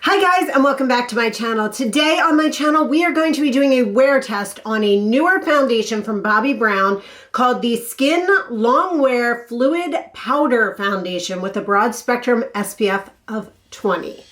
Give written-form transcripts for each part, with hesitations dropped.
Hi guys, and welcome back to my channel. Today on my channel we are going to be doing a wear test on a newer foundation from Bobbi Brown called the Skin Long Wear Fluid Powder Foundation with a broad spectrum SPF of 20.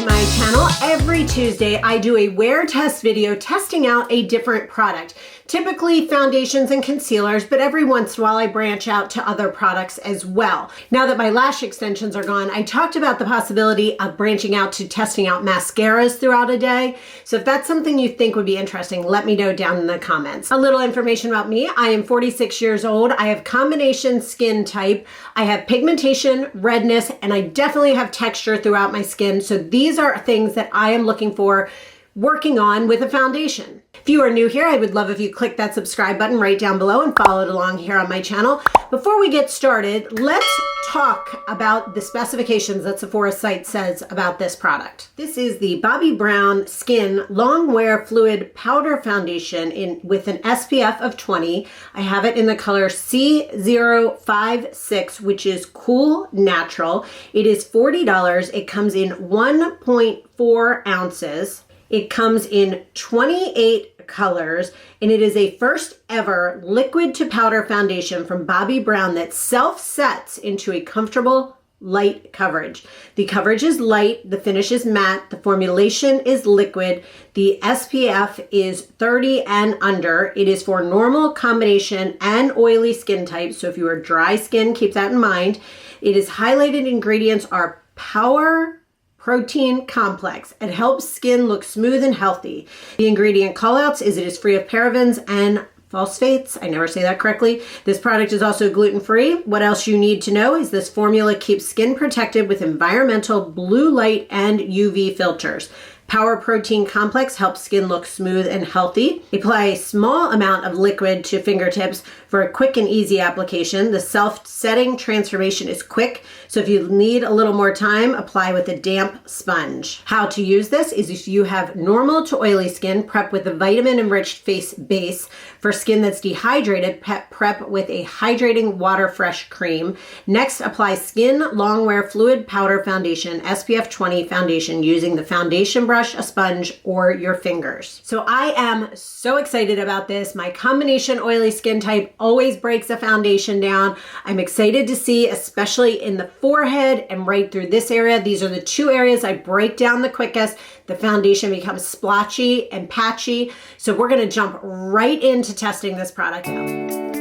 My channel. Every Tuesday I do a wear test video testing out a different product, typically foundations and concealers, but every once in a while I branch out to other products as well. Now that my lash extensions are gone, I talked about the possibility of branching out to testing out mascaras throughout a day. So if that's something you think would be interesting, let me know down in the comments. A little information about me. I am 46 years old. I have combination skin type. I have pigmentation, redness, and I definitely have texture throughout my skin. So these are things that I am looking for working on with a foundation. If you are new here, I would love if you click that subscribe button right down below and follow it along here on my channel. Before we get started, let's talk about the specifications that Sephora's site says about this product. This is the Bobbi Brown Skin Long Wear Fluid Powder Foundation with an SPF of 20. I have it in the color C056, which is Cool Natural. It is $40. It comes in 1.4 ounces. It comes in 28 colors, and it is a first ever liquid to powder foundation from Bobbi Brown that self-sets into a comfortable light coverage. The coverage is light, the finish is matte, the formulation is liquid, the SPF is 30 and under. It is for normal, combination, and oily skin types, so if you are dry skin, keep that in mind. It is highlighted ingredients are Power Protein Complex. It helps skin look smooth and healthy. The ingredient callouts is it is free of parabens and phosphates. I never say that correctly. This product is also gluten-free. What else you need to know is this formula keeps skin protected with environmental blue light and UV filters. Power Protein Complex helps skin look smooth and healthy. Apply a small amount of liquid to fingertips for a quick and easy application. The self-setting transformation is quick, so if you need a little more time, apply with a damp sponge. How to use this is if you have normal to oily skin, prep with a vitamin-enriched face base. For skin that's dehydrated, prep with a hydrating water fresh cream. Next, apply Skin Long Wear Fluid Powder Foundation, SPF 20 foundation using the foundation brush, a sponge, or your fingers. So I am so excited about this. My combination oily skin type always breaks a foundation down. I'm excited to see, especially in the forehead and right through this area. These are the two areas I break down the quickest. The foundation becomes splotchy and patchy. So we're gonna jump right into testing this product out.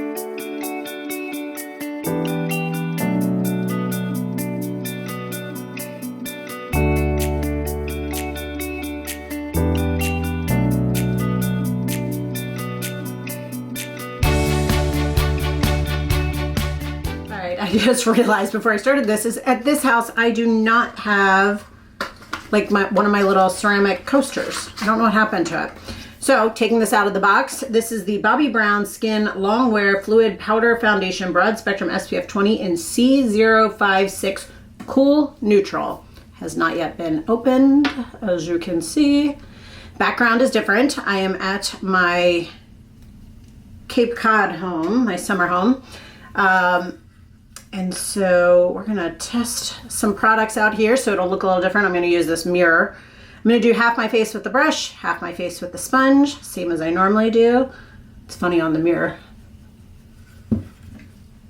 I just realized before I started this is at this house I do not have like one of my little ceramic coasters. I don't know what happened to it. So taking this out of the box, this is the Bobbi Brown Skin Long Wear Fluid Powder Foundation Broad Spectrum SPF 20 in C056 Cool Neutral. Has not yet been opened, as you can see. Background is different. I am at my Cape Cod home, my summer home. And so we're gonna test some products out here so it'll look a little different. I'm gonna use this mirror. I'm gonna do half my face with the brush, half my face with the sponge, same as I normally do. It's funny on the mirror.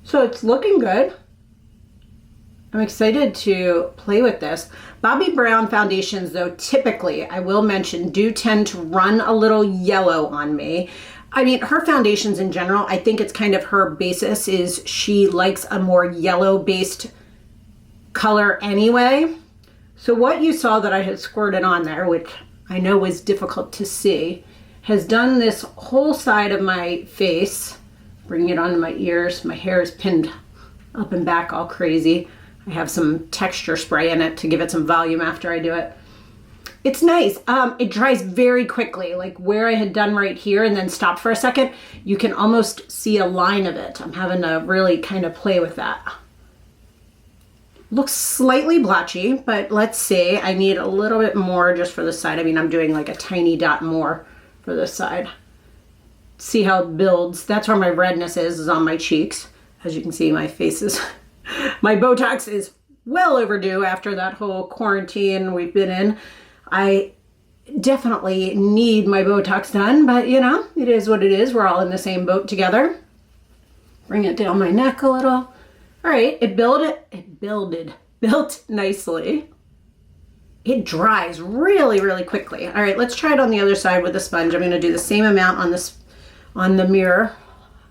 So it's looking good. I'm excited to play with this. Bobbi Brown foundations, though, typically, I will mention, do tend to run a little yellow on me. I mean, her foundations in general, I think it's kind of her basis is she likes a more yellow-based color anyway. So what you saw that I had squirted on there, which I know was difficult to see, has done this whole side of my face, bringing it onto my ears. My hair is pinned up and back all crazy. I have some texture spray in it to give it some volume after I do it. It's nice. It dries very quickly, like where I had done right here and then stopped for a second, you can almost see a line of it. I'm having to really kind of play with that. Looks slightly blotchy, but let's see. I need a little bit more just for the side. I mean, I'm doing like a tiny dot more for this side. See how it builds. That's where my redness is on my cheeks. As you can see, my face is, my Botox is well overdue after that whole quarantine we've been in. I definitely need my Botox done, but you know, it is what it is. We're all in the same boat together. Bring it down my neck a little. All right, it built nicely. It dries really, really quickly. All right, let's try it on the other side with the sponge. I'm gonna do the same amount on this, on the mirror.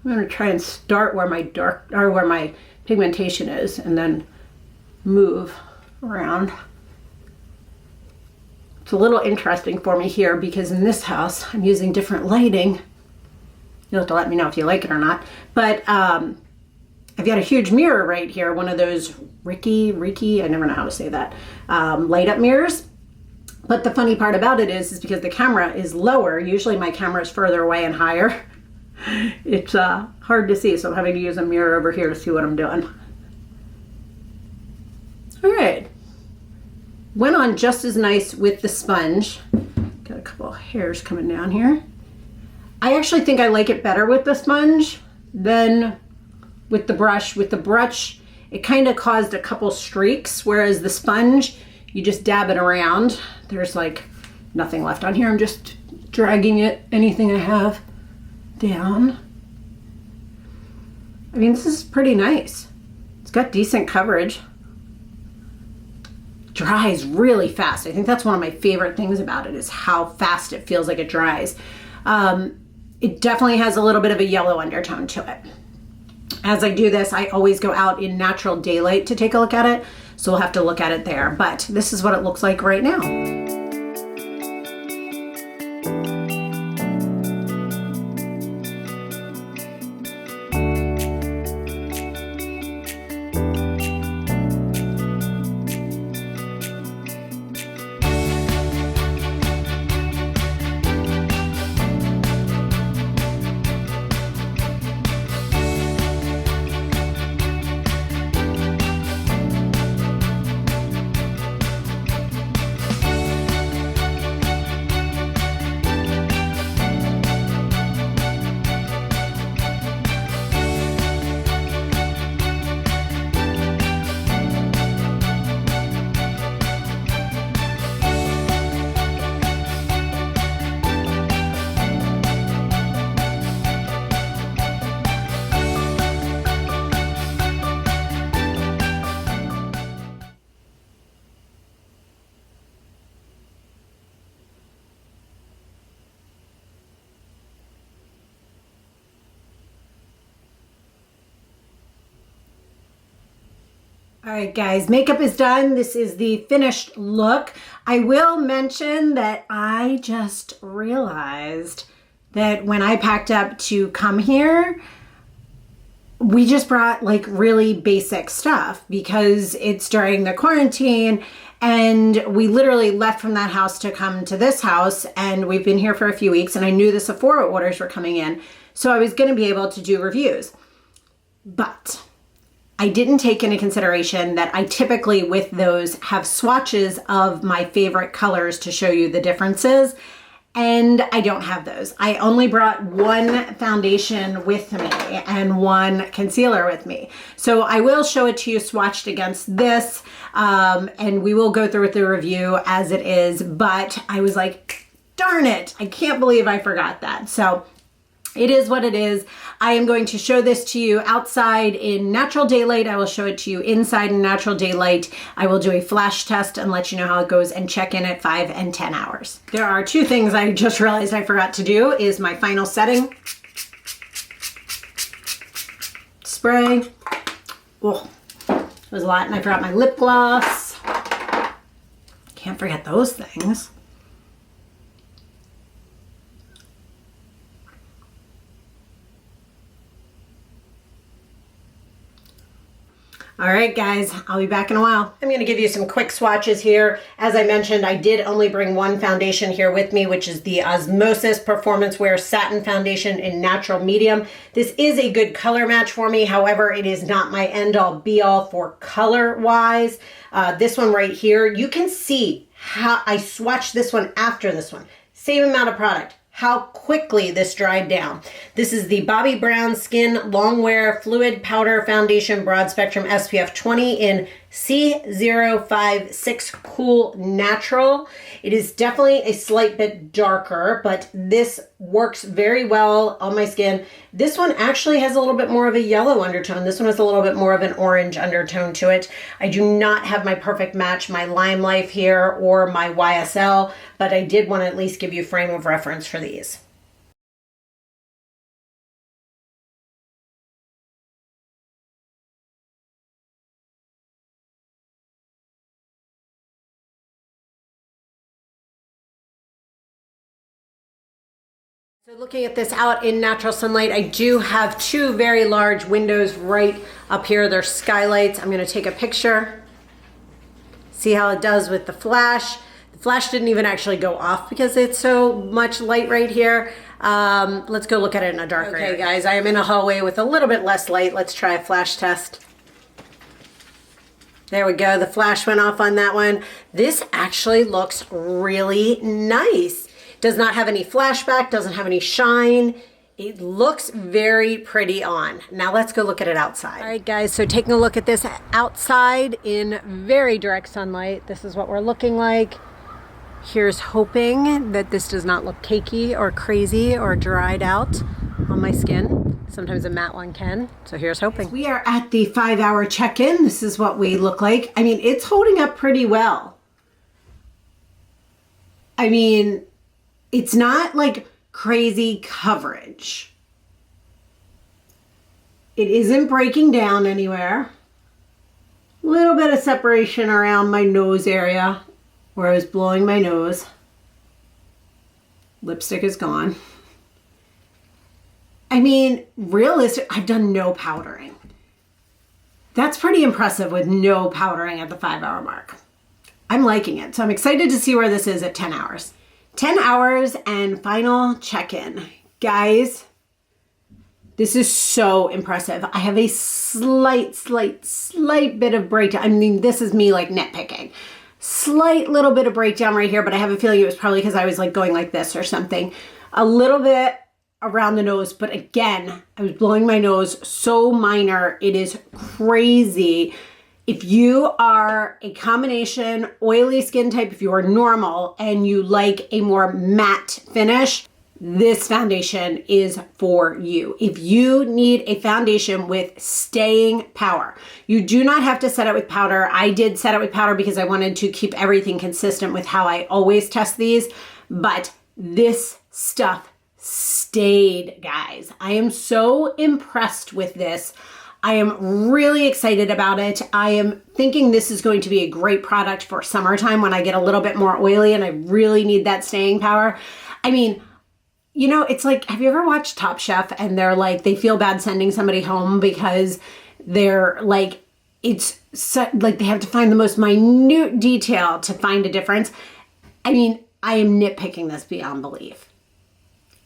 I'm gonna try and start where my where my pigmentation is and then move around. It's a little interesting for me here because in this house, I'm using different lighting. You'll have to let me know if you like it or not. But I've got a huge mirror right here, one of those Ricky, I never know how to say that, light up mirrors. But the funny part about it is because the camera is lower, usually my camera is further away and higher. It's hard to see, so I'm having to use a mirror over here to see what I'm doing. All right, went on just as nice with the sponge. Got a couple of hairs coming down here. I actually think I like it better with the sponge than with the brush. With the brush, it kind of caused a couple streaks, whereas the sponge, you just dab it around. There's like nothing left on here. I'm just dragging it, anything I have, down. I mean, this is pretty nice. It's got decent coverage. Dries really fast. I think that's one of my favorite things about it is how fast it feels like it dries. It definitely has a little bit of a yellow undertone to it. As I do this, I always go out in natural daylight to take a look at it, so we'll have to look at it there. But this is what it looks like right now. All right, guys, makeup is done. This is the finished look. I will mention that I just realized that when I packed up to come here, we just brought like really basic stuff because it's during the quarantine and we literally left from that house to come to this house, and we've been here for a few weeks, and I knew the Sephora orders were coming in, so I was going to be able to do reviews. But I didn't take into consideration that I typically with those have swatches of my favorite colors to show you the differences, and I don't have those. I only brought one foundation with me and one concealer with me. So I will show it to you swatched against this, and we will go through with the review as it is, but I was like, darn it, I can't believe I forgot that. So it is what it is. I am going to show this to you outside in natural daylight. I will show it to you inside in natural daylight. I will do a flash test and let you know how it goes and check in at 5 and 10 hours. There are two things I just realized I forgot to do is my final setting. Spray. Oh, it was a lot, and I forgot my lip gloss. Can't forget those things. All right, guys, I'll be back in a while. I'm gonna give you some quick swatches here. As I mentioned, I did only bring one foundation here with me, which is the Osmosis Performance Wear Satin Foundation in Natural Medium. This is a good color match for me. However, it is not my end-all be-all for color-wise. This one right here, you can see how I swatched this one after this one. Same amount of product. how quickly this dried down. This is the Bobbi Brown Skin Longwear Fluid Powder Foundation Broad Spectrum SPF 20 in C056 Cool Natural. It is definitely a slight bit darker, but this works very well on my skin. This one actually has a little bit more of a yellow undertone. This one has a little bit more of an orange undertone to it. I do not have my perfect match, my Lime Life here or my YSL, but I did want to at least give you a frame of reference for these. So looking at this out in natural sunlight, I do have two very large windows right up here. They're skylights. I'm going to take a picture. See how it does with the flash. The flash didn't even actually go off because it's so much light right here. Let's go look at it in a darker area. Okay, guys, I am in a hallway with a little bit less light. Let's try a flash test. There we go. The flash went off on that one. This actually looks really nice. Does not have any flashback, doesn't have any shine. It looks very pretty on. Now let's go look at it outside. All right, guys, so taking a look at this outside in very direct sunlight, this is what we're looking like. Here's hoping that this does not look cakey or crazy or dried out on my skin. Sometimes a matte one can, so here's hoping. We are at the 5-hour check-in. This is what we look like. I mean, it's holding up pretty well. I mean, it's not like crazy coverage. It isn't breaking down anywhere. A little bit of separation around my nose area where I was blowing my nose. Lipstick is gone. I mean, realistic, I've done no powdering. That's pretty impressive with no powdering at the 5-hour mark. I'm liking it. So I'm excited to see where this is at 10 hours. 10 hours and final check-in. Guys, this is so impressive. I have a slight bit of breakdown. I mean, this is me like nitpicking. Slight little bit of breakdown right here, but I have a feeling it was probably because I was like going like this or something. A little bit around the nose, but again, I was blowing my nose, so minor. It is crazy. If you are a combination oily skin type, if you are normal and you like a more matte finish, this foundation is for you. If you need a foundation with staying power, you do not have to set it with powder. I did set it with powder because I wanted to keep everything consistent with how I always test these, but this stuff stayed, guys. I am so impressed with this. I am really excited about it. I am thinking this is going to be a great product for summertime when I get a little bit more oily and I really need that staying power. I mean, you know, it's like, have you ever watched Top Chef and they're like, they feel bad sending somebody home because they're like, it's so, like they have to find the most minute detail to find a difference. I mean, I am nitpicking this beyond belief.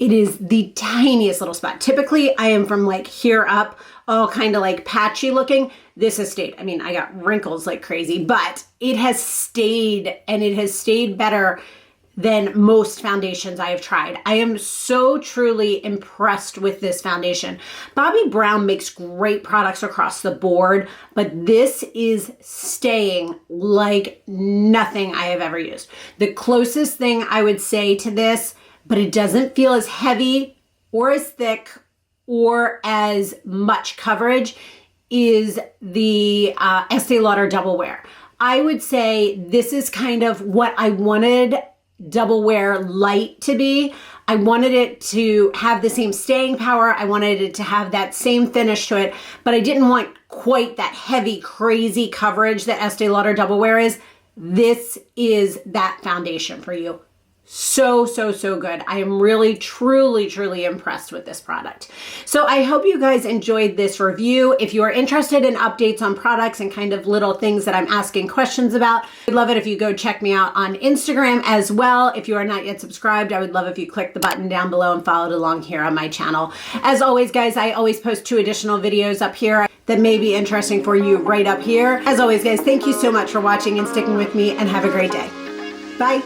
It is the tiniest little spot. Typically, I am from like here up, all kind of like patchy looking. This has stayed. I mean, I got wrinkles like crazy, but it has stayed, and it has stayed better than most foundations I have tried. I am so truly impressed with this foundation. Bobbi Brown makes great products across the board, but this is staying like nothing I have ever used. The closest thing I would say to this, but it doesn't feel as heavy or as thick or as much coverage, is the Estee Lauder Double Wear. I would say this is kind of what I wanted Double Wear Light to be. I wanted it to have the same staying power. I wanted it to have that same finish to it, but I didn't want quite that heavy, crazy coverage that Estee Lauder Double Wear is. This is that foundation for you. So good. I am really, truly impressed with this product. So I hope you guys enjoyed this review. If you are interested in updates on products and kind of little things that I'm asking questions about, I'd love it if you go check me out on Instagram as well. If you are not yet subscribed, I would love if you click the button down below and followed along here on my channel. As always, guys, I always post 2 additional videos up here that may be interesting for you right up here. As always, guys, thank you so much for watching and sticking with me, and have a great day. Bye.